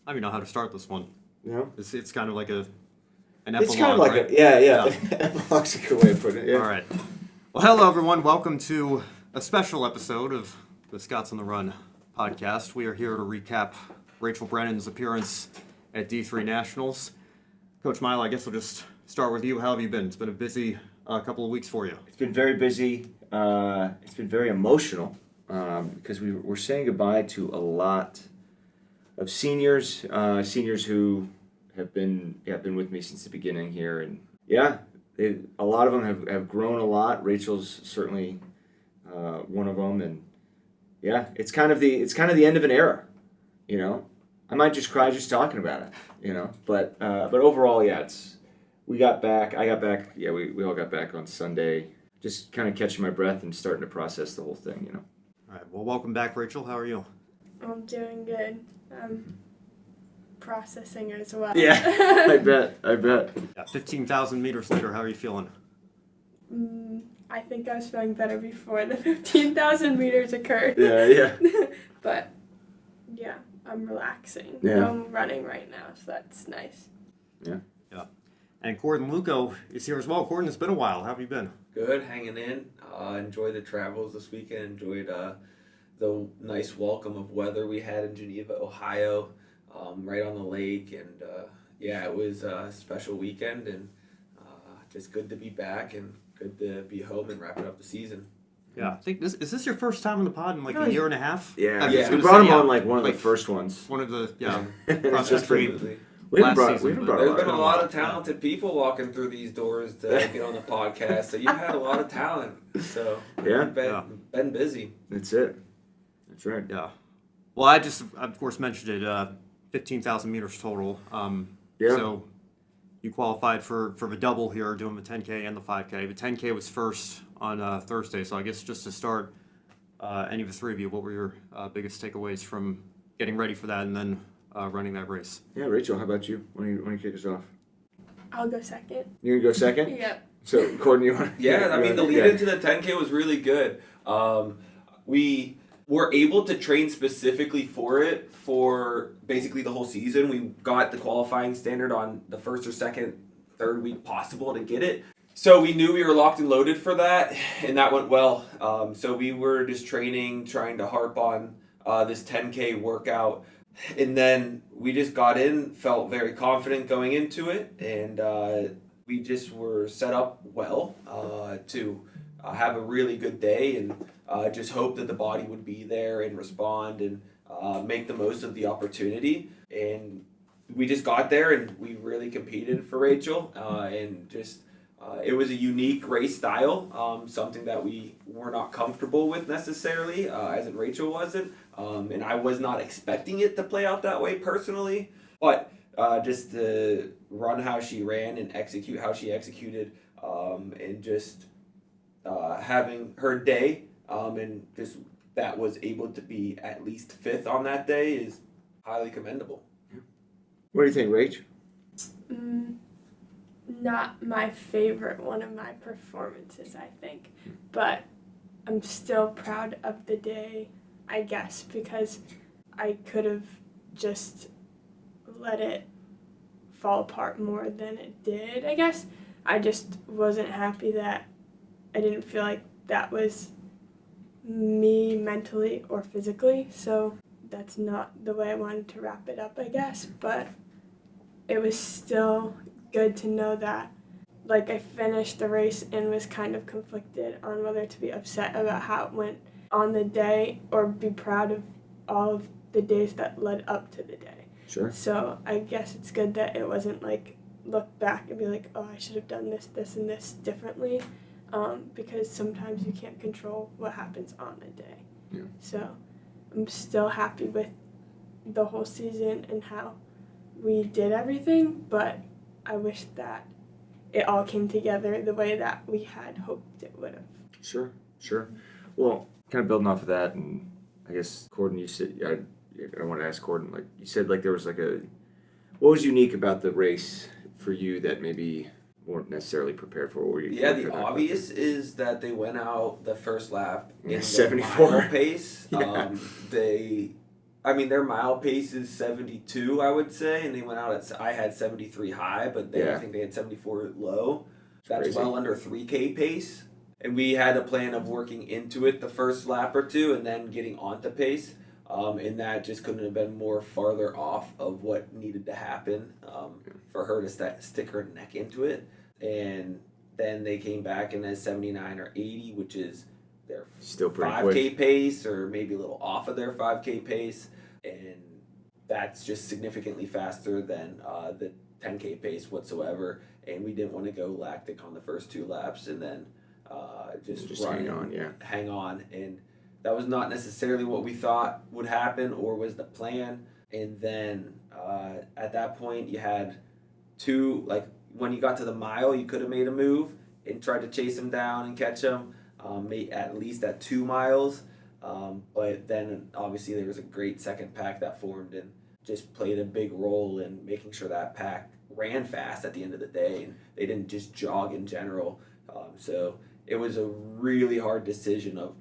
I don't even know how to start this one. No? It's kind of like an epilogue, It's kind of like right? Yeah. Epilogue's a good way of putting it. Yeah. All right. Well, hello, everyone. Welcome to a special episode of the Scots on the Run podcast. We are here to recap Rachel Brennan's appearance at D3 Nationals. Coach Miela, I guess we'll just start with you. How have you been? It's been a busy couple of weeks for you. It's been very busy. It's been very emotional because we're saying goodbye to a lot of seniors who have been with me since the beginning here, and a lot of them have grown a lot. Rachel's certainly one of them, and it's kind of the end of an era, you know. I might just cry just talking about it, you know. But overall, we got back. I got back. Yeah, we all got back on Sunday. Just kind of catching my breath and starting to process the whole thing, you know. All right. Well, welcome back, Rachel. How are you? I'm doing good. Processing as well. Yeah, I bet. Yeah, 15,000 meters later, how are you feeling? I think I was feeling better before the 15,000 meters occurred. Yeah. But, yeah, I'm relaxing. Yeah. I'm running right now, so that's nice. Yeah. And Cordon Louco is here as well. Cordon, it's been a while. How have you been? Good, hanging in. Enjoyed the travels this weekend. Enjoyed the nice welcome of weather we had in Geneva, Ohio, right on the lake. And it was a special weekend, and just good to be back and good to be home and wrapping up the season. Yeah, I think is this your first time on the pod in like a year and a half? Yeah. I was We gonna brought say, him on like one of the first ones. One of the It's cross just country. Absolutely. We haven't Last brought season, brought There's a been a lot. lot of talented people walking through these doors to get on the podcast, so you've had a lot of talent. So Yeah. you've been busy. That's it. That's right. Yeah. Well, I just, of course, mentioned it, 15,000 meters total. So you qualified for the double here, doing the 10K and the 5K. The 10K was first on Thursday, so I guess just to start, any of the three of you, what were your biggest takeaways from getting ready for that and then running that race? Yeah, Rachel, how about you? When you kick us off? I'll go second. You gonna go second? Yep. So, Cordon, you want? Yeah, I mean, the lead into the 10K was really good. We were able to train specifically for it for basically the whole season. We got the qualifying standard on the first or second, third week possible to get it. So we knew we were locked and loaded for that, and that went well. So we were just training, trying to harp on this 10K workout. And then we just got in, felt very confident going into it, and we just were set up well to have a really good day, and just hope that the body would be there and respond and make the most of the opportunity. And we just got there, and we really competed for Rachel, and just it was a unique race style, something that we were not comfortable with necessarily, as in Rachel wasn't. And I was not expecting it to play out that way personally, but just to run how she ran and execute how she executed, and just having her day, and just that was able to be at least fifth on that day is highly commendable. What do you think, Rach? Not my favorite one of my performances, I think. But I'm still proud of the day, I guess, because I could have just let it fall apart more than it did, I guess. I just wasn't happy that I didn't feel like that was me mentally or physically, so that's not the way I wanted to wrap it up, I guess. But it was still good to know that, like, I finished the race and was kind of conflicted on whether to be upset about how it went on the day or be proud of all of the days that led up to the day. Sure. So I guess it's good that it wasn't like look back and be like, oh, I should have done this, and this differently, because sometimes you can't control what happens on the day. Yeah. So I'm still happy with the whole season and how we did everything, but I wish that it all came together the way that we had hoped it would have. Sure. Well, kind of building off of that, and I guess, Cordon, you said, I want to ask Cordon, like, you said, like, there was like what was unique about the race for you that maybe weren't necessarily prepared for? What were you? Yeah, the obvious is that they went out the first lap in 74 the pace. Yeah. They I mean, their mile pace is 72, I would say, and they went out at, I had 73 high, but I think they had 74 low. That's crazy. well under 3K pace. And we had a plan of working into it the first lap or two and then getting onto pace. And that just couldn't have been more farther off of what needed to happen for her to stick her neck into it. And then they came back in at 79 or 80, which is their still pretty 5K quick. pace, or maybe a little off of their 5K pace. And that's just significantly faster than the 10K pace whatsoever. And we didn't want to go lactic on the first 2 laps and then just hang on, hang on. And that was not necessarily what we thought would happen or was the plan. And then at that point, you had 2, like when you got to the mile, you could have made a move and tried to chase him down and catch him, at least at 2 miles. But then obviously there was a great second pack that formed and just played a big role in making sure that pack ran fast at the end of the day, and they didn't just jog in general. So it was a really hard decision of,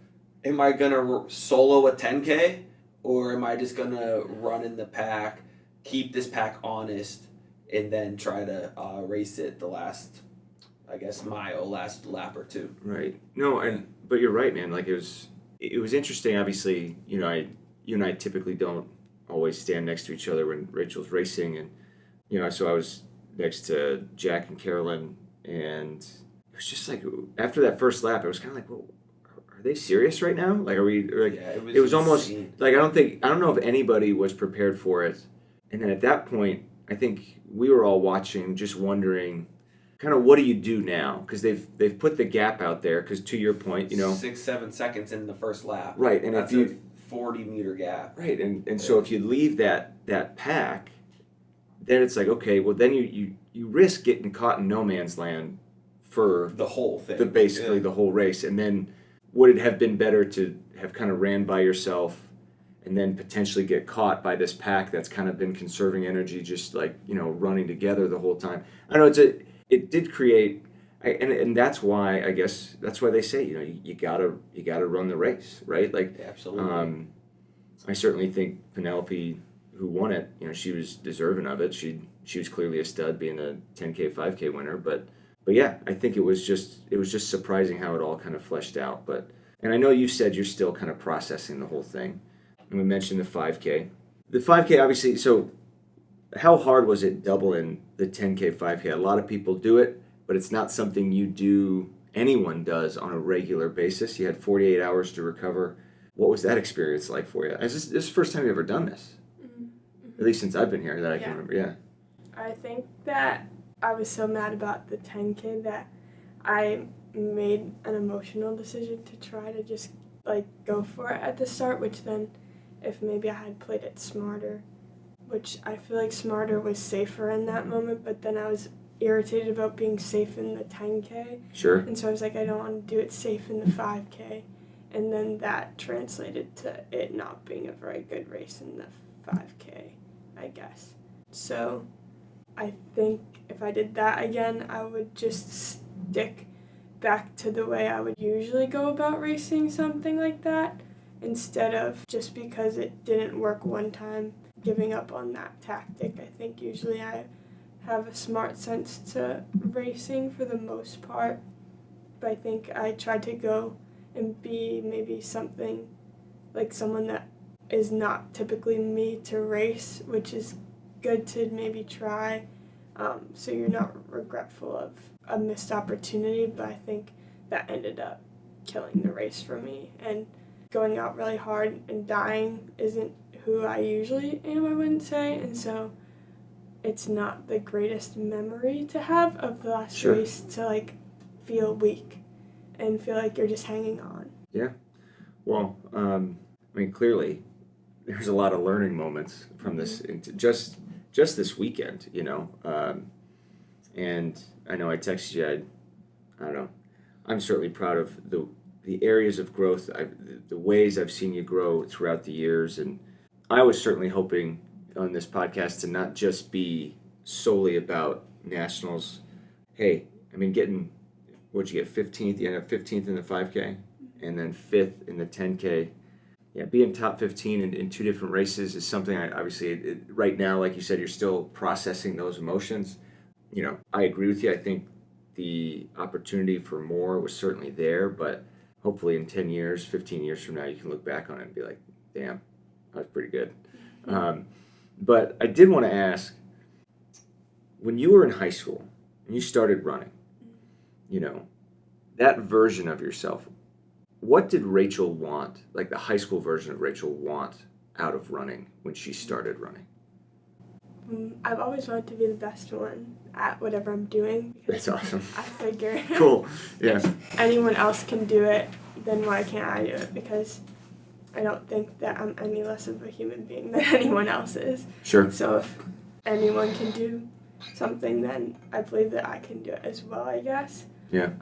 am I going to solo a 10K or am I just going to run in the pack, keep this pack honest, and then try to race it the last, I guess, last lap or 2. Right. No, but you're right, man. Like it was interesting. Obviously, you and I typically don't always stand next to each other when Rachel's racing, and so I was next to Jack and Carolyn, and it was just like after that first lap, I was kind of like, well, are they serious right now? Like, are we? Like, Yeah, it was almost like I don't know if anybody was prepared for it, and then at that point, I think we were all watching, just wondering, kind of what do you do now? Because they've put the gap out there. Because to your point, 6-7 seconds in the first lap. Right, and that's if you 40-meter gap. right, and so if you leave that pack, then it's like, okay, well then you risk getting caught in no man's land for The whole thing. basically the whole race. And then would it have been better to have kind of ran by yourself and then potentially get caught by this pack that's kind of been conserving energy, just like running together the whole time? I know it did create, and that's why I guess that's why they say you gotta run the race, right? Like Absolutely. I certainly think Penelope, who won it, she was deserving of it. She was clearly a stud, being a 10K, 5K winner. But yeah, I think it was just surprising how it all kind of fleshed out. And I know you said you're still kind of processing the whole thing. And we mentioned the 5K. The 5K, obviously. So how hard was it doubling the 10K, 5K? A lot of people do it, but it's not something anyone does on a regular basis. You had 48 hours to recover. What was that experience like for you? This is the first time you've ever done this. Mm-hmm. At least since I've been here that I can remember, yeah. I think that I was so mad about the 10K that I made an emotional decision to try to just go for it at the start, which then if maybe I had played it smarter, which I feel like smarter was safer in that moment, but then I was irritated about being safe in the 10K. Sure. And so I was like, I don't want to do it safe in the 5K. And then that translated to it not being a very good race in the 5K, I guess. So I think if I did that again, I would just stick back to the way I would usually go about racing something like that, instead of just because it didn't work one time, giving up on that tactic. I think usually I have a smart sense to racing for the most part, but I think I tried to go and be maybe something like someone that is not typically me to race, which is good to maybe try, so you're not regretful of a missed opportunity. But I think that ended up killing the race for me, and going out really hard and dying isn't who I usually am, I wouldn't say, and so it's not the greatest memory to have of the last Sure. race, to feel weak and feel like you're just hanging on. Yeah. Well, clearly there's a lot of learning moments from this, just this weekend, and I know I texted you, I don't know, I'm certainly proud of the areas of growth, the ways I've seen you grow throughout the years, and I was certainly hoping on this podcast to not just be solely about nationals. Hey, what'd you get, 15th? You ended up 15th in the 5K, and then 5th in the 10K. Yeah, being top 15 in two different races is something right now, like you said, you're still processing those emotions. I agree with you. I think the opportunity for more was certainly there, but hopefully in 10 years, 15 years from now, you can look back on it and be like, damn, that was pretty good. But I did want to ask, when you were in high school and you started running, that version of yourself, what did Rachel want, like the high school version of Rachel want out of running when she started running? I've always wanted to be the best one at whatever I'm doing. That's awesome. I figure Cool. Yeah. if anyone else can do it, then why can't I do it? Because I don't think that I'm any less of a human being than anyone else is. Sure. So if anyone can do something, then I believe that I can do it as well, I guess. Yeah.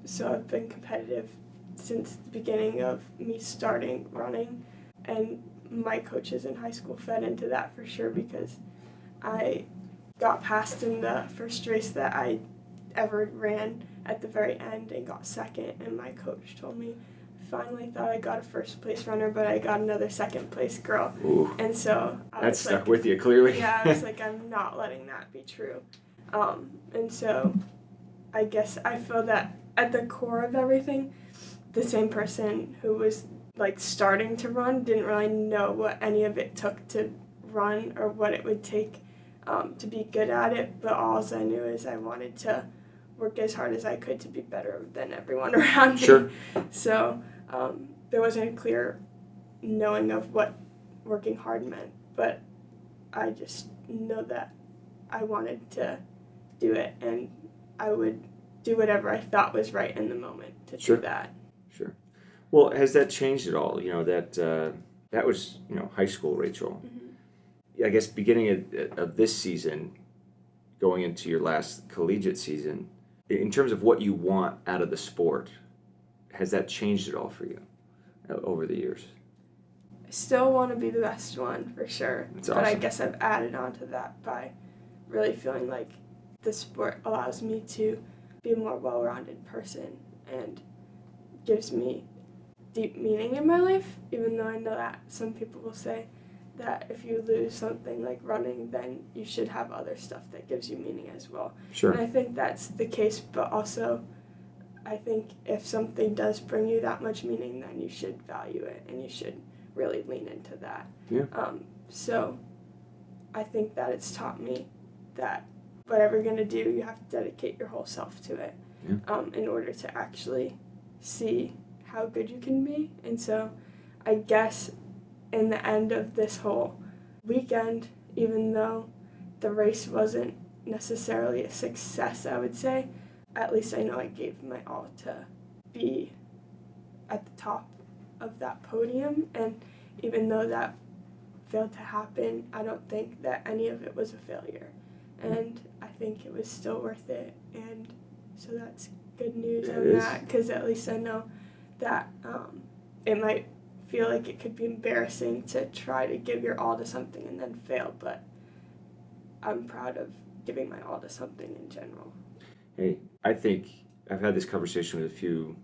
So I've been competitive since the beginning of me starting running, and my coaches in high school fed into that for sure, because I got passed in the first race that I ever ran at the very end and got second, and my coach told me, finally thought I got a first place runner, but I got another second place girl. Ooh. And so That stuck with you, clearly. Yeah, I was like, I'm not letting that be true. And so I guess I feel that at the core of everything, the same person who was like starting to run didn't really know what any of it took to run or what it would take to be good at it, but all I knew is I wanted to work as hard as I could to be better than everyone around me. Sure. So there wasn't a clear knowing of what working hard meant, but I just know that I wanted to do it, and I would do whatever I thought was right in the moment to Sure. do that. Sure. Well, has that changed at all? That was, high school Rachel. Mm-hmm. I guess beginning of this season, going into your last collegiate season, in terms of what you want out of the sport, has that changed at all for you over the years? I still want to be the best one for sure, That's but I awesome. guess I've added on to that by really feeling like the sport allows me to be a more well-rounded person and gives me deep meaning in my life, even though I know that some people will say that if you lose something like running, then you should have other stuff that gives you meaning as well. Sure. And I think that's the case, but also I think if something does bring you that much meaning, then you should value it and you should really lean into that. Yeah. So I think that it's taught me that whatever you're going to do, you have to dedicate your whole self to it in order to actually see how good you can be. And so I guess in the end of this whole weekend, even though the race wasn't necessarily a success, I would say, at least I know I gave my all to be at the top of that podium. And even though that failed to happen, I don't think that any of it was a failure. And I think it was still worth it. And so that's good news on that, because at least I know that it might feel like it could be embarrassing to try to give your all to something and then fail, but I'm proud of giving my all to something in general. Hey, I think I've had this conversation with a few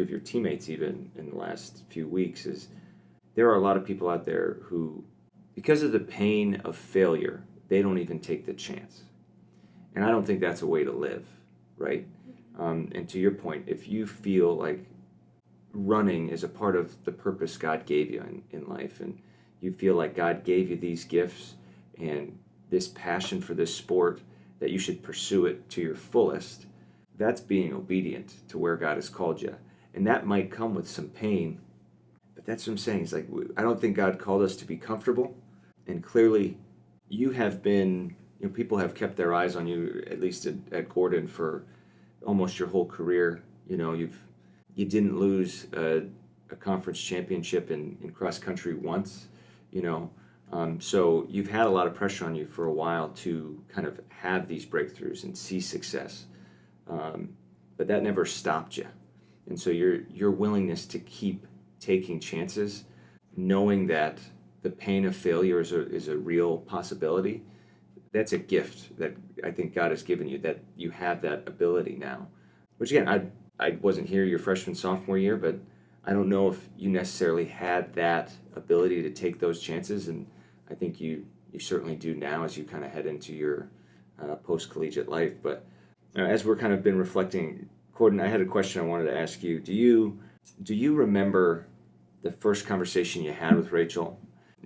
of your teammates even in the last few weeks, is there are a lot of people out there who, because of the pain of failure, they don't even take the chance. And I don't think that's a way to live, right? And to your point, if you feel like running is a part of the purpose God gave you in life, and you feel like God gave you these gifts and this passion for this sport, that you should pursue it to your fullest, that's being obedient to where God has called you. And that might come with some pain, but that's what I'm saying. It's like, I don't think God called us to be comfortable, and clearly you have been, people have kept their eyes on you, at least at Gordon, for almost your whole career. You didn't lose a conference championship in cross country once, so you've had a lot of pressure on you for a while to kind of have these breakthroughs and see success, but that never stopped you. And so your willingness to keep taking chances, knowing that the pain of failure is a real possibility, that's a gift that I think God has given you, that you have that ability now. Which again, I wasn't here your freshman, sophomore year, but I don't know if you necessarily had that ability to take those chances, and I think you certainly do now as you kind of head into your post-collegiate life. But as we're kind of been reflecting, Cordon, I had a question I wanted to ask you. Do you remember the first conversation you had with Rachel?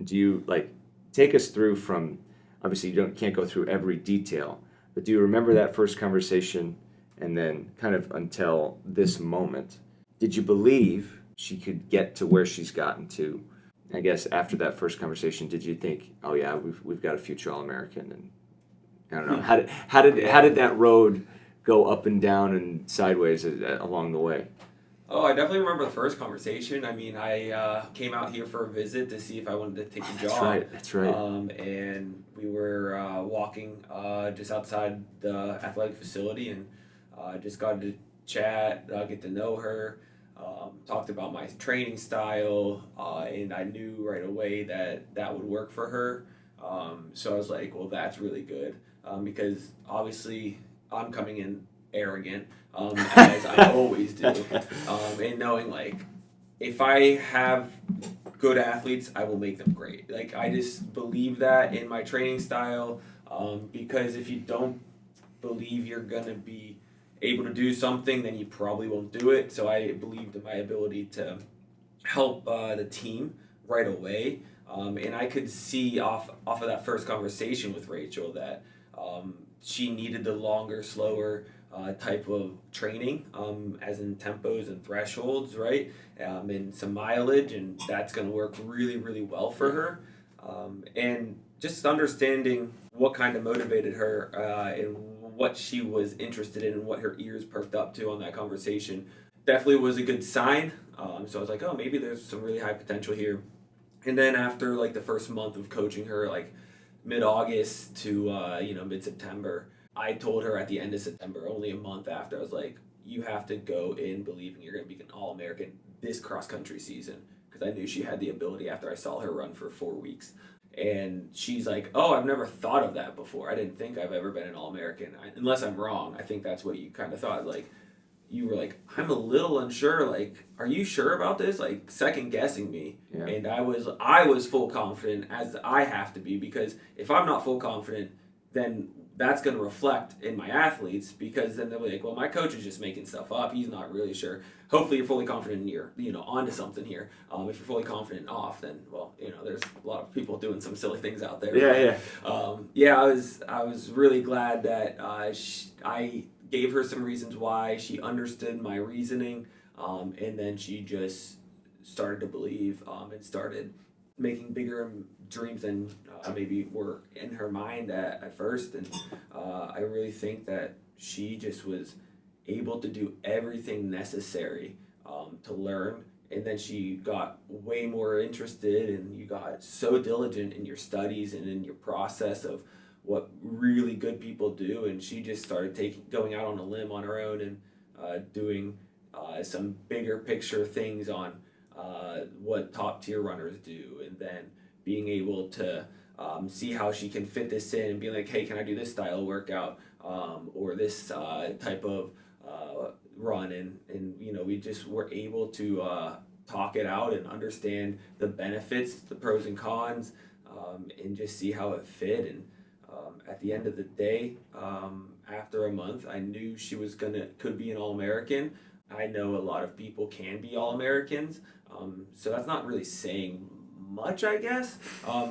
Do you take us through from, obviously you can't go through every detail, but do you remember that first conversation, and then kind of until this moment, did you believe she could get to where she's gotten to? I guess after that first conversation, did you think, oh yeah, we've got a future All-American? And I don't know, how did that road go up and down and sideways along the way? Oh, I definitely remember the first conversation. I mean, I came out here for a visit to see if I wanted to take the job. That's right. And we were walking just outside the athletic facility, and just got to chat, get to know her, talked about my training style, and I knew right away that would work for her. So I was like, well, that's really good, because obviously I'm coming in arrogant, as I always do, and knowing if I have good athletes, I will make them great. I just believe that in my training style, because if you don't believe you're gonna be able to do something, then you probably won't do it. So I believed in my ability to help the team right away, and I could see off of that first conversation with Rachel that she needed the longer, slower type of training, as in tempos and thresholds, right? And some mileage, and that's going to work really, really well for her. And just understanding what kind of motivated her, and what she was interested in and what her ears perked up to on that conversation definitely was a good sign. So I was like, oh, maybe there's some really high potential here. And then after the first month of coaching her, mid-August to mid-September, I told her at the end of September, only a month after, I was like, you have to go in believing you're going to be an All-American this cross-country season, because I knew she had the ability after I saw her run for 4 weeks. And she's like, oh, I've never thought of that before. I didn't think I've ever been an All-American. Unless I'm wrong. I think that's what you kind of thought. You were like, I'm a little unsure. Are you sure about this? Second guessing me. Yeah. And I was full confident, as I have to be, because if I'm not full confident, then that's going to reflect in my athletes, because then they'll be like, well, my coach is just making stuff up. He's not really sure. Hopefully you're fully confident and you're, onto something here. If you're fully confident and off, then, well, there's a lot of people doing some silly things out there. Yeah. I was really glad that I gave her some reasons why. She understood my reasoning, and then she just started to believe, and started making bigger dreams than maybe were in her mind at first. And I really think that she just was able to do everything necessary to learn. And then she got way more interested, and you got so diligent in your studies and in your process of what really good people do. And she just started going out on a limb on her own and doing some bigger picture things on what top tier runners do, and then being able to see how she can fit this in and be like, hey, can I do this style workout, or this type of run, and we just were able to talk it out and understand the benefits, the pros and cons, and just see how it fit. And at the end of the day, after a month, I knew she could be an All-American. I know a lot of people can be All-Americans, so that's not really saying much, I guess,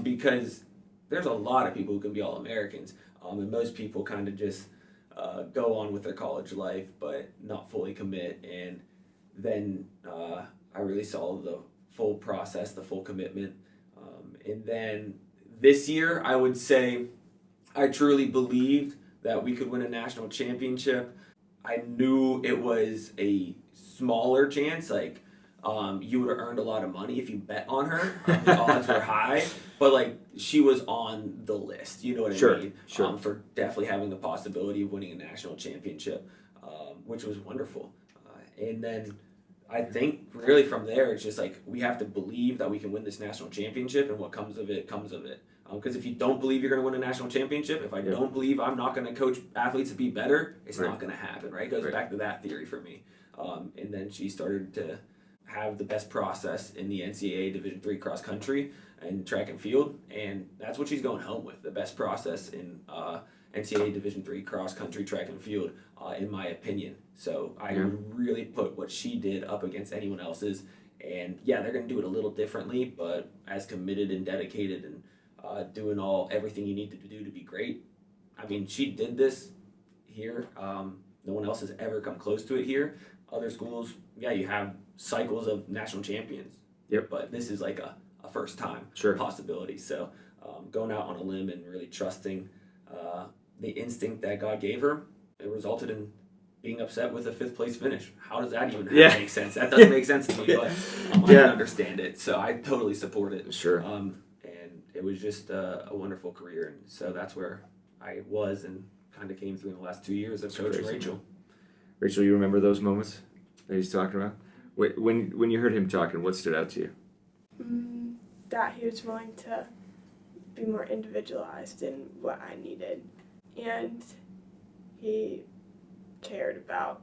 because there's a lot of people who can be All-Americans, and most people kind of just go on with their college life but not fully commit. And then I really saw the full process, the full commitment, and then this year I would say I truly believed that we could win a national championship. I knew it was a smaller chance, you would have earned a lot of money if you bet on her. The odds were high, but she was on the list. You know what I mean? Sure. For definitely having the possibility of winning a national championship, which was wonderful. And then I think really from there, it's just we have to believe that we can win this national championship, and what comes of it comes of it. Because if you don't believe you're going to win a national championship, if I don't believe I'm not going to coach athletes to be better, it's not going to happen, right? It goes back to that theory for me. And then she started to have the best process in the NCAA Division III cross country and track and field, and that's what she's going home with, the best process in NCAA Division III cross country track and field, in my opinion. So I would really put what she did up against anyone else's, and yeah, they're going to do it a little differently, but as committed and dedicated and doing everything you need to do to be great. I mean, she did this here. No one else has ever come close to it here. Other schools, yeah, you have cycles of national champions. Yep. But this is like a first time Sure. possibility. So going out on a limb and really trusting the instinct that God gave her, it resulted in being upset with a 5th place finish. How does that even make sense? That doesn't make sense to me, but I can understand it. So I totally support it. Sure. And it was just a wonderful career. And so that's where I was and kind of came through in the last 2 years of coaching Rachel. Rachel, you remember those moments that he's talking about? When you heard him talking, what stood out to you? That he was willing to be more individualized in what I needed. And he cared about,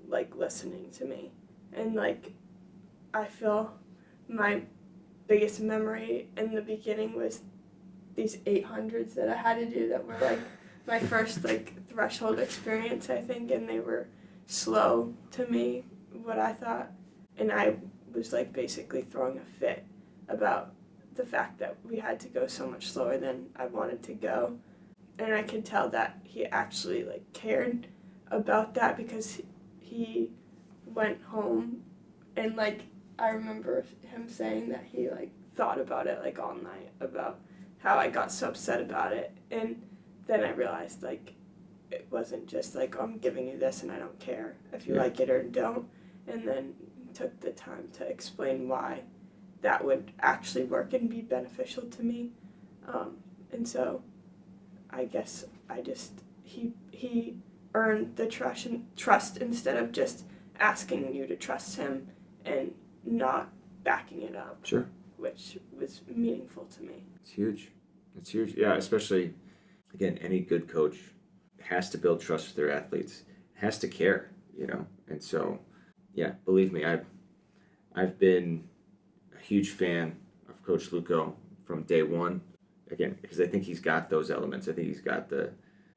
like, listening to me. And, like, I feel my biggest memory in the beginning was these 800s that I had to do that were, like, my first, like, threshold experience, I think, and they were slow to me, what I thought. And I was, like, basically throwing a fit about the fact that we had to go so much slower than I wanted to go. And I could tell that he actually, like, cared about that, because he went home and, like, I remember him saying that he, like, thought about it, like, all night about how I got so upset about it. And then I realized, like, it wasn't just like, oh, I'm giving you this and I don't care if you like it or don't. And then took the time to explain why that would actually work and be beneficial to me. And so I guess he earned the trust instead of just asking you to trust him and not backing it up. Sure. Which was meaningful to me. It's huge. It's huge. Yeah, especially, again, any good coach has to build trust with their athletes, has to care, you know. And so, yeah, believe me, I've been a huge fan of Coach Louco from day one. Again, because I think he's got those elements. I think he's got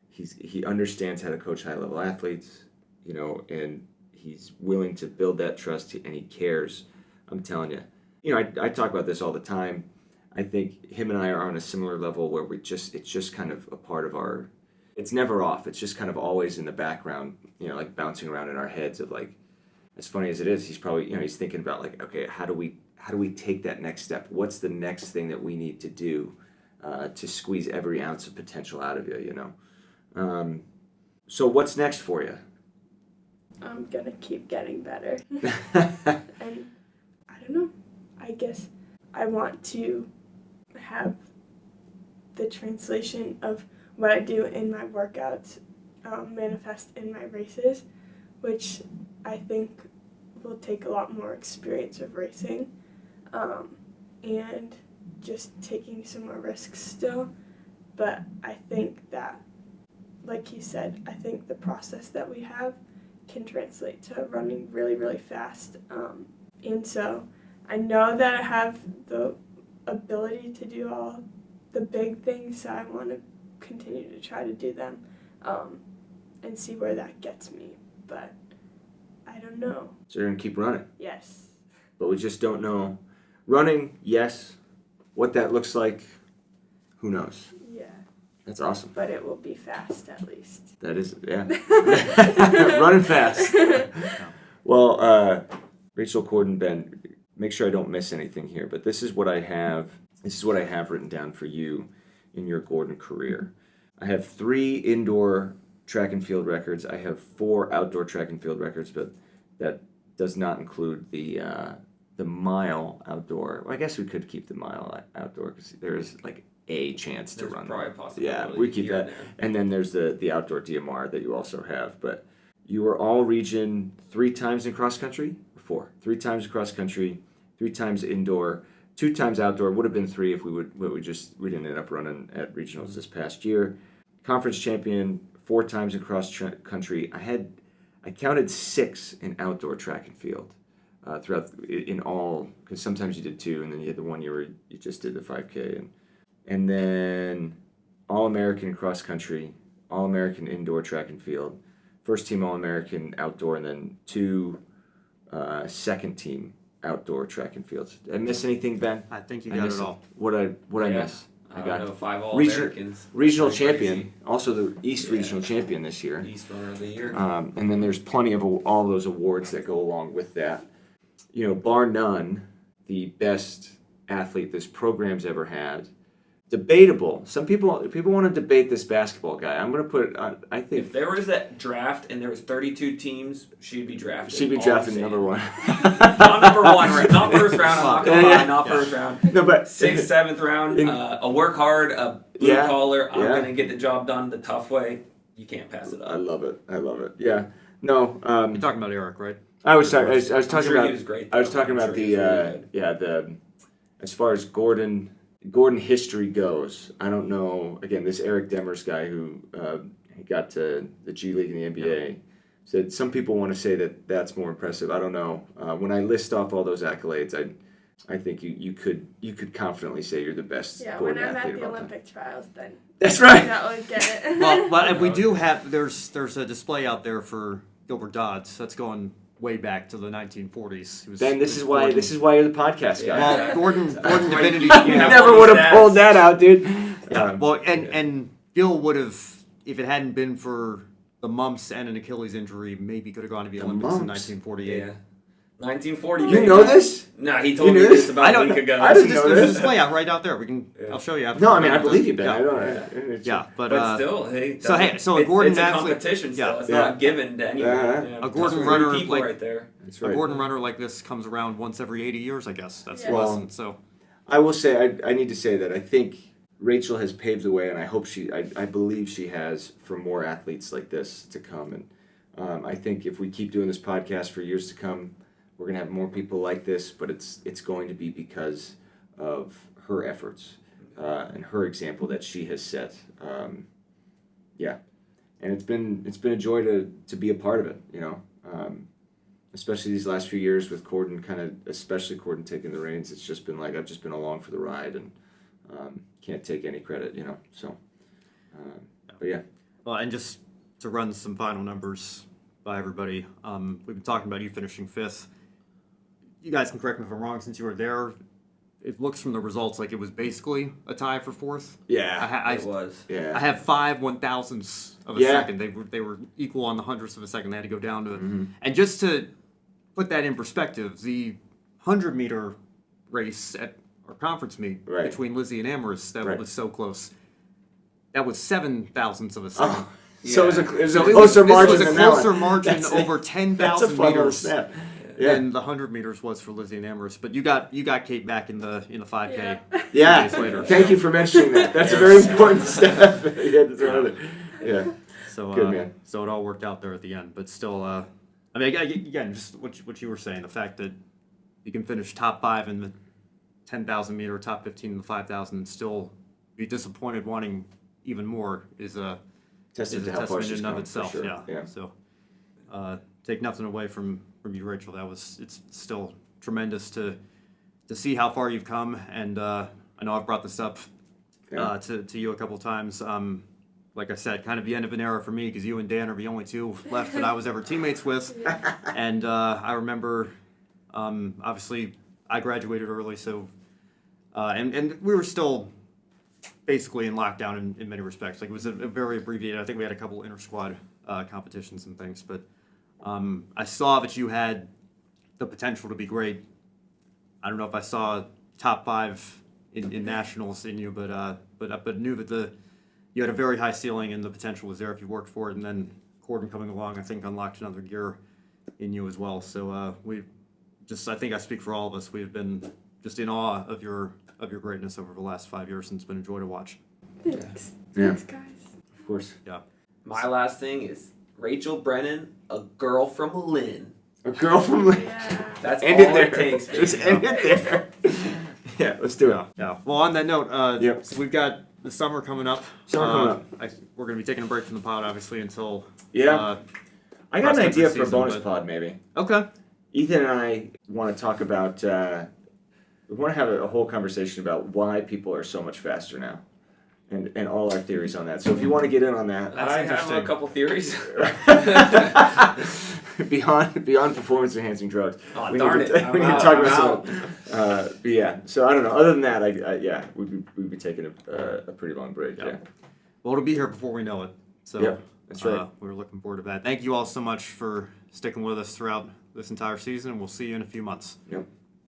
he understands how to coach high-level athletes, you know, and he's willing to build that trust, and he cares. I'm telling you. You know, I talk about this all the time. I think him and I are on a similar level where it's just kind of a part of our, it's never off. It's just kind of always in the background, you know, like bouncing around in our heads of, like, as funny as it is, he's probably, you know, he's thinking about, like, okay, how do we take that next step? What's the next thing that we need to do to squeeze every ounce of potential out of you, you know? So what's next for you? I'm gonna keep getting better. And I don't know. I guess I want to have the translation of what I do in my workouts manifest in my races, which I think will take a lot more experience of racing and just taking some more risks still. But I think that, like he said, I think the process that we have can translate to running really, really fast. And so I know that I have the ability to do all the big things, so I want to continue to try to do them and see where that gets me. But I don't know. So you're going to keep running. Yes. But we just don't know. Running, yes. What that looks like, who knows? Yeah. That's awesome. But it will be fast at least. That is, yeah. Running fast. Well, Rachel Cordon, Ben, make sure I don't miss anything here, but this is what I have written down for you in your Gordon career. I have 3 indoor track and field records. I have 4 outdoor track and field records, but that does not include the mile outdoor. Well, I guess we could keep the mile outdoor because there is, like, a chance to run. Probably a possibility. Yeah, we keep that. And then there's the outdoor DMR that you also have. But you were all region 3 times in cross country? 4. 3 times cross country, 3 times indoor, 2 times outdoor. Would have been 3 if we didn't end up running at regionals this past year. Conference champion 4 times in cross country. I counted 6 in outdoor track and field. throughout in all, because sometimes you did 2, and then you had the 1 year where you just did the 5K, and then All-American cross country, All-American indoor track and field, first team All-American outdoor, and then 2 second team outdoor track and fields. Did I miss anything, Ben? I think you got it all. What I miss? I got 5 Regional- All-Americans. Regional That's crazy. champion, also the East Regional champion this year. East Runner of the Year. And then there's plenty of all those awards that go along with that. You know, bar none, the best athlete this program's ever had. Debatable. Some people want to debate this basketball guy. I'm going to put it on, I think If there was that draft and there was 32 teams, she'd be drafted. she'd be All drafted I'm saying. number 1. Not number 1, not first round. I'm not gonna lie, Yeah. not first round. No, but 6th, 7th round. A work hard, a blue Yeah, collar. I'm yeah. gonna get the job done the tough way. You can't pass it I up. love it. Yeah. No, You're talking about Eric, right? I was talking I'm talking sure about he was great. I was though. talking I'm about sure he was really good. the as far as Gordon history goes. I don't know. Again, this Eric Demers guy who he got to the G League and the NBA said some people want to say that that's more impressive. I don't know. When I list off all those accolades, I think you could confidently say you're the best Yeah, when Gordon I'm athlete at of the all time. Olympic trials, then That's right. that would get it. Well, but we do have there's a display out there for Gilbert Dodds. That's going way back to the 1940s. He was, Ben, this he is was why Gordon. you're the podcast guy. Well, Gordon Divinity. You Yeah. never would have Stats. pulled that out, dude. Well, and Gil would have, if it hadn't been for the mumps and an Achilles injury, maybe could have gone to the Olympics in mumps? 1948. Yeah. 1940. You know this? No, he You told me knew this this? about I a don't week know. ago. I didn't There's know a this. display out right out there. I'll show you. After No, the I mean I meeting. believe you, Ben. Yeah. I don't. Yeah, but But still, hey. so, hey, so a it's, Gordon it's a athlete- competition still. yeah. It's Yeah. not given to anyone. Yeah. Yeah. A Gordon Three runner, people like- right there. That's a right. Gordon runner like this comes around once every 80 years, I guess. That's the Yeah. lesson. So I will say I need to say that I think Rachel has paved the way, and I hope I believe she has for more athletes like this to come. And I think if we keep doing this podcast for years to come, we're gonna have more people like this. But it's going to be because of her efforts and her example that she has set. Yeah, and it's been a joy to be a part of it. You know. Especially these last few years with Cordon, especially Cordon taking the reins, it's just been like I've just been along for the ride and can't take any credit, you know. So, but yeah, well, and just to run some final numbers by everybody, we've been talking about you finishing 5th. You guys can correct me if I'm wrong. Since you were there, it looks from the results like it was basically a tie for 4th. yeah, It was. yeah. I have 5 1,000ths of a Yeah. second. They were equal on the hundredths of a second. They had to go down to it. And just to put that in perspective, the 100-meter race at our conference meet Right. between Lizzie and Amherst that Right. was so close. That was 7,000ths of a second. Oh, so it was a So closer margin this was a than that closer one. margin That's over That's a 10,000 fun little meters snap. Yeah, than the 100 meters was for Lizzie and Amherst. But you got Kate back in the 5K. Yeah. yeah. days later. Thank you for mentioning that. That's a very important step. You had to throw it in. Yeah. So, Good man. So it all worked out there at the end, but still, I mean, again, just what you were saying, the fact that you can finish top 5 in the 10,000 meter, top 15 in the 5,000, and still be disappointed wanting even more is a Testament to how far testament she's in and come. of itself. For sure. Yeah. So take nothing away from you, Rachel. It's still tremendous to see how far you've come, and I know I've brought this up Yeah. to you a couple times. Like I said, kind of the end of an era for me because you and Dan are the only 2 left that I was ever teammates with. And I remember, obviously, I graduated early, so and we were still basically in lockdown in many respects. Like it was a very abbreviated. I think we had a couple inter-squad competitions and things, but I saw that you had the potential to be great. I don't know if I saw top 5 in nationals in you, but knew that you had a very high ceiling and the potential was there if you worked for it. And then Cordon coming along, I think, unlocked another gear in you as well. So I think I speak for all of us. We've been just in awe of your greatness over the last 5 years, and it's been a joy to watch. Thanks. Yeah. Thanks, guys. Of course. Yeah. My last thing is Rachel Brennan, a girl from Lynn. A girl from Yeah. That's end all it there. it takes. Just baby. end it there. Yeah, let's do it. Yeah. Well, on that note, Yep. so we've got the summer coming up. Summer coming up. We're going to be taking a break from the pod, obviously, until Yeah. I got an cross-country idea for a season, bonus but- pod, maybe. Okay. Ethan and I want to talk about. We want to have a whole conversation about why people are so much faster now, and all our theories on that. So if you want to get in on that, That's I have interesting. a couple theories. beyond performance enhancing drugs. Oh, we darn need it. to, we need to I'm talk out. about some. But yeah, so I don't know. Other than that, yeah, we'd be taking a pretty long break. Yep. Yeah. Well, it'll be here before we know it. So Yep, that's right. we're looking forward to that. Thank you all so much for sticking with us throughout this entire season. We'll see you in a few months. Yep.